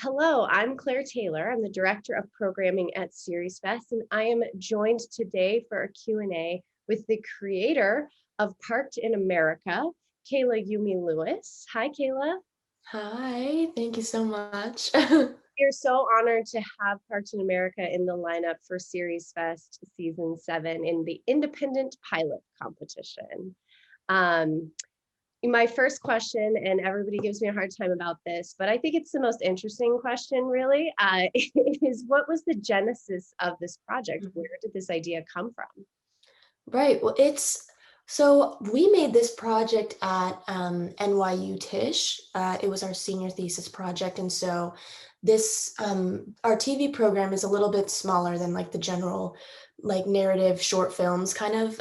Hello, I'm Claire Taylor. I'm the Director of Programming at SeriesFest, and I am joined today for a Q&A with the creator of Parked in America, Kayla Yumi Lewis. Hi, Kayla. Hi, thank you so much. We're so honored to have Parked in America in the lineup for SeriesFest Season 7 in the Independent Pilot Competition. Um, my first question, and everybody gives me a hard time about this, but I think it's the most interesting question, really, is what was the genesis of this project? Where did this idea come from? Right, well, so we made this project at NYU Tisch. It was our senior thesis project, and so this our TV program is a little bit smaller than like the general like narrative short films kind of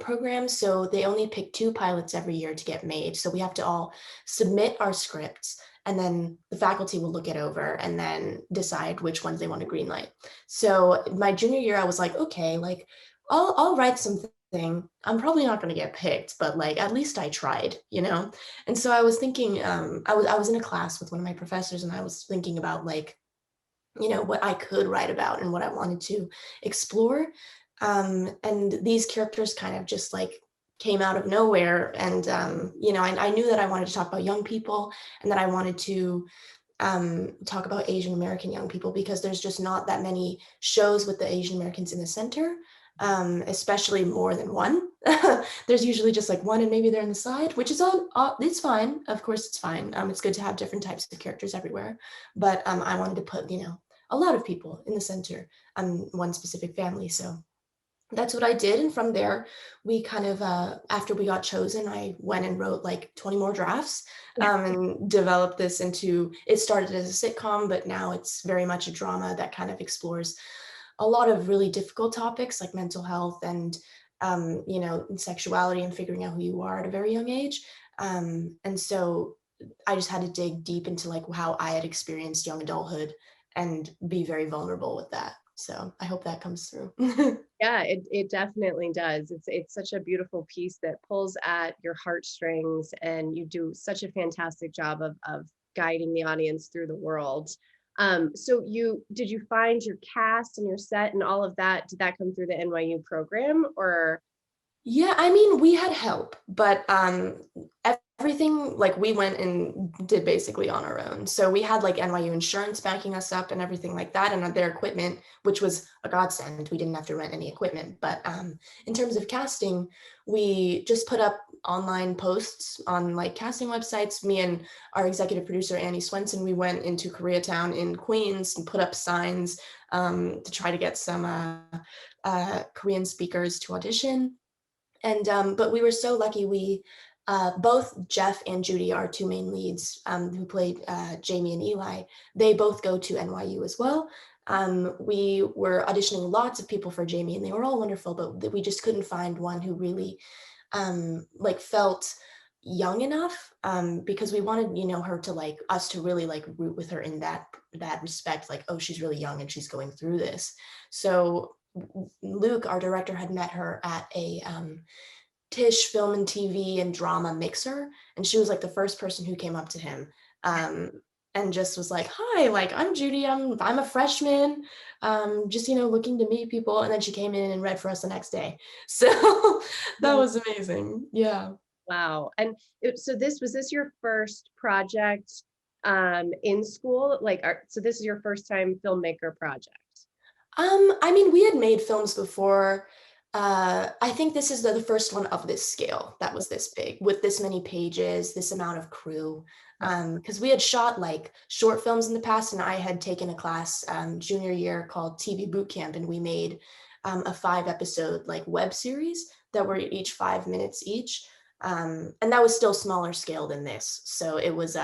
program. So they only pick 2 pilots every year to get made. So we have to all submit our scripts, and then the faculty will look it over and then decide which ones they want to greenlight. So my junior year, I was like, okay, like I'll write something. I'm probably not going to get picked, but like at least I tried, you know? And so I was thinking, I was in a class with one of my professors, and I was thinking about like, what I could write about and what I wanted to explore. And these characters kind of just like came out of nowhere. And, I knew that I wanted to talk about young people, and that I wanted to talk about Asian American young people, because there's just not that many shows with the Asian Americans in the center, especially more than one. There's usually just like one, and maybe they're in the side, which is it's fine. Of course, it's fine. It's good to have different types of characters everywhere. But I wanted to put, a lot of people in the center, one specific family. So that's what I did. And from there, we kind of, after we got chosen, I went and wrote like 20 more drafts, and developed this into, it started as a sitcom, but now it's very much a drama that kind of explores a lot of really difficult topics like mental health and, sexuality, and figuring out who you are at a very young age. And so I just had to dig deep into like how I had experienced young adulthood and be very vulnerable with that. So I hope that comes through. Yeah, it definitely does. It's such a beautiful piece that pulls at your heartstrings, and you do such a fantastic job of guiding the audience through the world. So did you find your cast and your set and all of that? Did that come through the NYU program or? Yeah, I mean, we had help, but everything like we went and did basically on our own. So we had like NYU insurance backing us up and everything like that, and their equipment, which was a godsend. We didn't have to rent any equipment. But in terms of casting, we just put up online posts on like casting websites. Me and our executive producer Annie Swenson, we went into Koreatown in Queens and put up signs to try to get some Korean speakers to audition. And but we were so lucky. We both Jeff and Judy, our 2 main leads, who played Jamie and Eli, they both go to NYU as well. We were auditioning lots of people for Jamie, and they were all wonderful, but we just couldn't find one who really like felt young enough, because we wanted, her to like us to really like root with her in that respect, like, oh, she's really young and she's going through this. So Luke, our director, had met her at a Tisch film and TV and drama mixer, and she was like the first person who came up to him, and just was like, "Hi, like I'm Judy. I'm a freshman, just looking to meet people." And then she came in and read for us the next day. So that was amazing. Yeah. Wow. And so was this your first project in school? So this is your first time filmmaker project? I mean, we had made films before. I think this is the first one of this scale that was this big, with this many pages, this amount of crew. Because we had shot like short films in the past, and I had taken a class junior year called TV Boot Camp, and we made a 5-episode like web series that were each 5 minutes each. And that was still smaller scale than this. So it was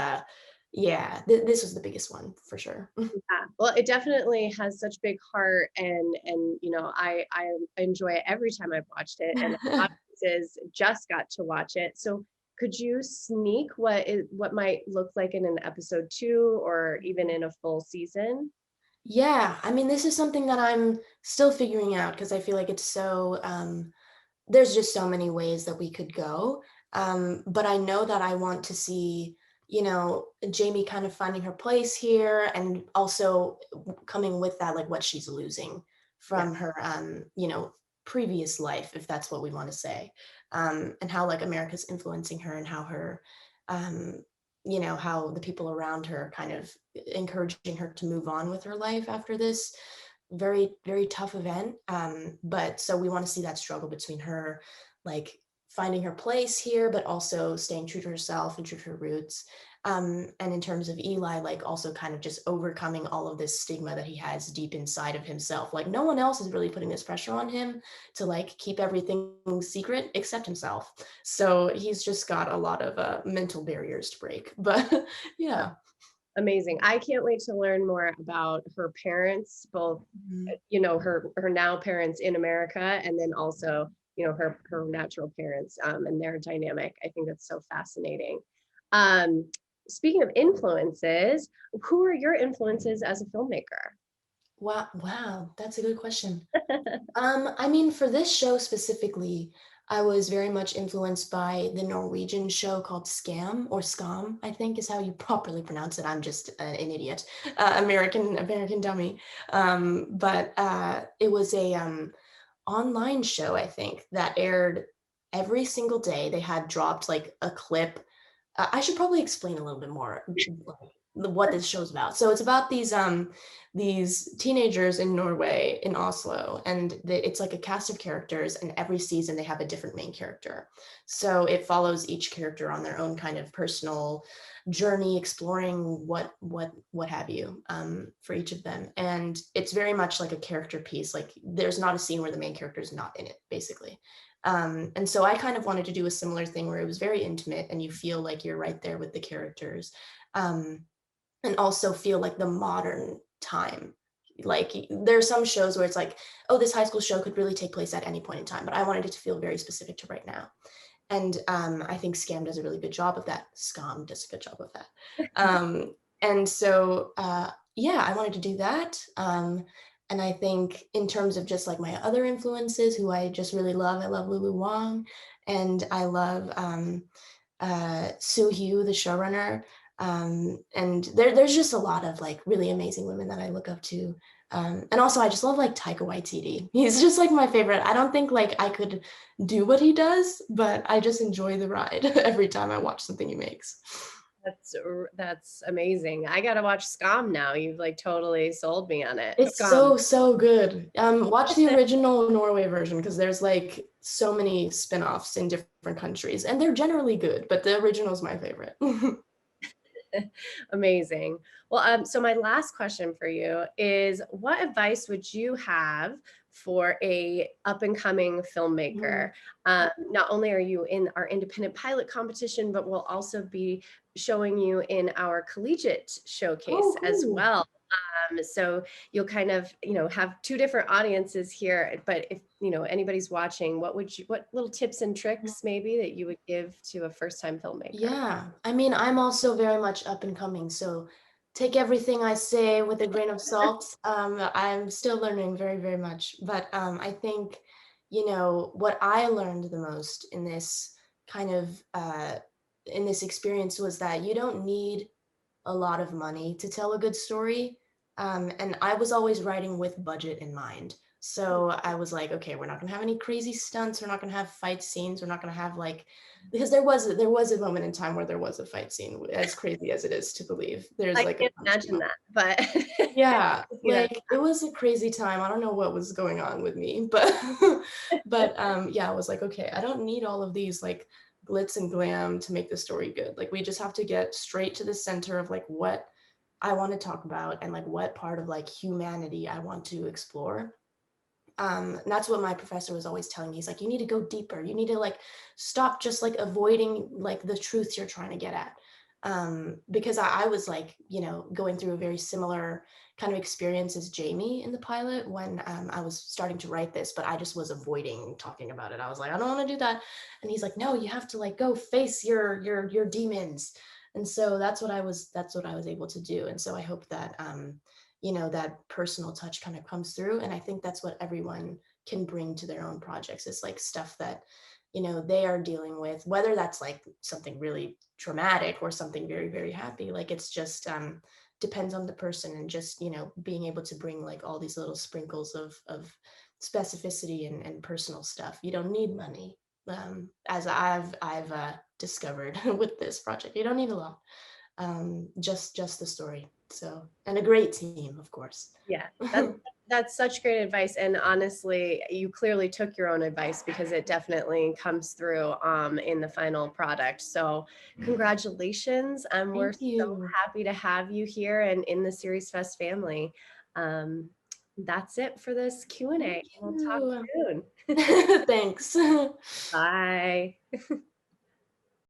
yeah, this was the biggest one for sure. Yeah. Well, it definitely has such big heart, and I enjoy it every time I've watched it, and audiences just got to watch it. So could you sneak what might look like in an episode 2 or even in a full season? Yeah, I mean, this is something that I'm still figuring out, because I feel like it's so, there's just so many ways that we could go. But I know that I want to see, Jamie kind of finding her place here, and also coming with that, like what she's losing Yeah. from her, previous life, if that's what we want to say, and how like America's influencing her, and how her, um, how the people around her kind of encouraging her to move on with her life after this very, very tough event. But so we want to see that struggle between her, like finding her place here, but also staying true to herself and true to her roots. And in terms of Eli, like also kind of just overcoming all of this stigma that he has deep inside of himself. Like no one else is really putting this pressure on him to like keep everything secret except himself. So he's just got a lot of mental barriers to break. But yeah. Amazing. I can't wait to learn more about her parents, both, Mhm. her now parents in America, and then also, her natural parents, and their dynamic. I think that's so fascinating. Um, Speaking of influences, who are your influences as a filmmaker? Wow, wow, that's a good question. I mean, for this show specifically, I was very much influenced by the Norwegian show called Scam, or Skam, I think is how you properly pronounce it. I'm just an idiot, American dummy. But it was a online show, I think, that aired every single day. They had dropped like a clip. I should probably explain a little bit more like, what this show's about. So it's about these teenagers in Norway, in Oslo, and it's like a cast of characters, and every season they have a different main character. So it follows each character on their own kind of personal journey, exploring what have you, for each of them. And it's very much like a character piece. Like there's not a scene where the main character is not in it, basically. And so I kind of wanted to do a similar thing where it was very intimate and you feel like you're right there with the characters, um, and also feel like the modern time. Like there are some shows where it's like, oh, this high school show could really take place at any point in time, but I wanted it to feel very specific to right now. And I think Scam does a really good job of that. Scam does a good job of that. And so, yeah, I wanted to do that. And I think in terms of just like my other influences, who I just really love, I love Lulu Wang, and I love Sue Hugh, the showrunner. And there's just a lot of like really amazing women that I look up to. And also I just love like Taika Waititi. He's just like my favorite. I don't think like I could do what he does, but I just enjoy the ride every time I watch something he makes. That's amazing. I gotta watch Scam now. You've like totally sold me on it. It's Scam. so, so good. Watch the original Norway version because there's like so many spin-offs in different countries and they're generally good, but the original is my favorite. Amazing. Well, so my last question for you is, what advice would you have for a up and coming Mm. filmmaker? Not only are you in our independent pilot competition, but we'll also be showing you in our collegiate showcase Oh, as cool. well. So you'll kind of, have two different audiences here. But if, anybody's watching, what little tips and tricks maybe that you would give to a first time filmmaker? Yeah, I mean, I'm also very much up and coming, so take everything I say with a grain of salt. I'm still learning very, very much, but I think, what I learned the most in this kind of in this experience was that you don't need a lot of money to tell a good story. And I was always writing with budget in mind. So I was like, okay, we're not gonna have any crazy stunts. We're not gonna have fight scenes. We're not gonna have like, because there was a moment in time where there was a fight scene, as crazy as it is to believe. There's I like a can't punch imagine scene. that, but Yeah, see that. like it was a crazy time. I don't know what was going on with me, but yeah, I was like, okay, I don't need all of these like glitz and glam to make the story good. Like we just have to get straight to the center of like what I want to talk about and like what part of like humanity I want to explore. And that's what my professor was always telling me. He's like, you need to go deeper. You need to like stop just like avoiding like the truths you're trying to get at. Because I was like, going through a very similar kind of experience as Jamie in the pilot when I was starting to write this, but I just was avoiding talking about it. I was like, I don't want to do that. And he's like, no, you have to like go face your demons. And so that's what I was able to do. And so I hope that that personal touch kind of comes through. And I think that's what everyone can bring to their own projects. It's like stuff that they are dealing with, whether that's like something really traumatic or something very, very happy. Like it's just depends on the person, and just, being able to bring like all these little sprinkles of specificity and personal stuff. You don't need money. As I've discovered with this project, you don't need a lot. Just the story. So, and a great team, of course. Yeah, that's such great advice. And honestly, you clearly took your own advice, because it definitely comes through in the final product. So congratulations. And we're Thank so you. happy to have you here and in the SeriesFest family. Um, that's it for this Thank Q&A. We'll talk you. soon. Thanks. Bye.